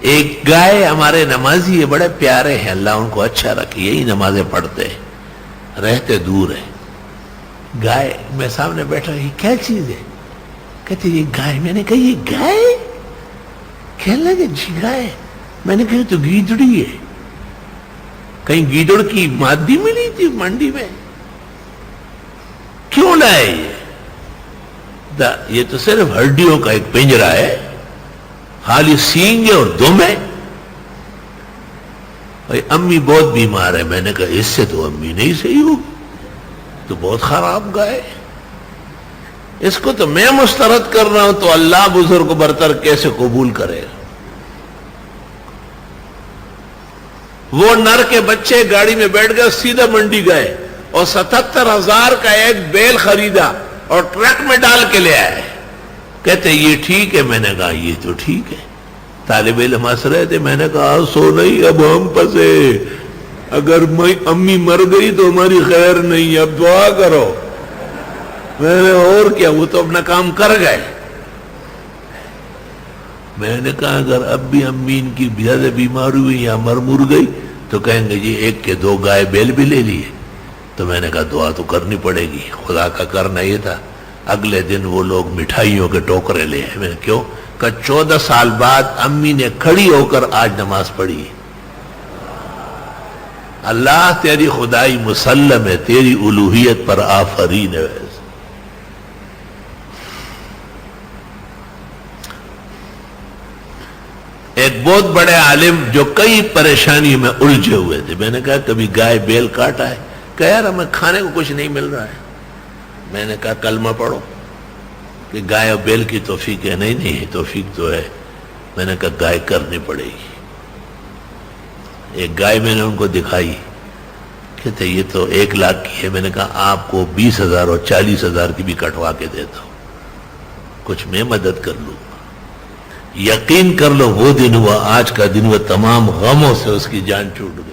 ایک گائے ہمارے نمازی ہے، بڑے پیارے ہیں، اللہ ان کو اچھا رکھے، یہی نمازیں پڑھتے ہیں، رہتے دور ہیں۔ گائے میں سامنے بیٹھا، یہ کیا چیز ہے؟ کہتے یہ گائے۔ میں نے کہا یہ گائے؟ کہنے لگے جی گائے۔ میں نے کہا یہ تو گیدڑی ہے۔ کہیں گیدڑ کی مادی ملی تھی منڈی میں؟ کیوں لائے یہ تو صرف ہڈیوں کا ایک پنجرا ہے، خالی سینگ اور دم ہے۔ بھائی امی بہت بیمار ہے۔ میں نے کہا اس سے تو امی نہیں صحیح ہوگی، تو بہت خراب گائے، اس کو تو میں مسترد کر رہا ہوں، تو اللہ بزرگ برتر کیسے قبول کرے گا؟ وہ نر کے بچے گاڑی میں بیٹھ گئے، سیدھا منڈی گئے اور 77,000 کا ایک بیل خریدا اور ٹرک میں ڈال کے لے آئے۔ کہتے یہ ٹھیک ہے؟ میں نے کہا یہ تو ٹھیک ہے۔ طالب علم ہنس رہے تھے۔ میں نے کہا سو نہیں، اب ہم پھنسے، اگر امی مر گئی تو ہماری خیر نہیں، اب دعا کرو۔ میں نے اور کیا، وہ تو اپنا کام کر گئے۔ میں نے کہا اگر اب بھی امی ان کی زیادہ بیمار ہوئی یا مر گئی تو کہیں گے جی ایک کے دو گائے بیل بھی لے لیے۔ تو میں نے کہا دعا تو کرنی پڑے گی۔ خدا کا کرنا یہ تھا، اگلے دن وہ لوگ مٹھائیوں کے ٹوکرے لے آئے۔ میں نے کیوں؟ کہ 14 سال بعد امی نے کھڑی ہو کر آج نماز پڑھی۔ اللہ تیری خدائی مسلم ہے، تیری الوہیت پر آفرین ہے۔ ایک بہت بڑے عالم جو کئی پریشانی میں الجھے ہوئے تھے، میں نے کہا کبھی گائے بیل کاٹا ہے؟ کہ یار ہمیں کھانے کو کچھ نہیں مل رہا ہے۔ میں نے کہا کلمہ پڑھو کہ گائے اور بیل کی توفیق ہے۔ نہیں توفیق تو ہے۔ میں نے کہا گائے کرنی پڑے گی۔ ایک گائے میں نے ان کو دکھائی، کہتے یہ تو 1 لاکھ کی ہے۔ میں نے کہا آپ کو 20,000 اور 40,000 کی بھی کٹوا کے دیتا ہوں، کچھ میں مدد کر لوں۔ یقین کر لو وہ دن ہوا، آج کا دن ہوا، تمام غموں سے اس کی جان چھوٹ گئی۔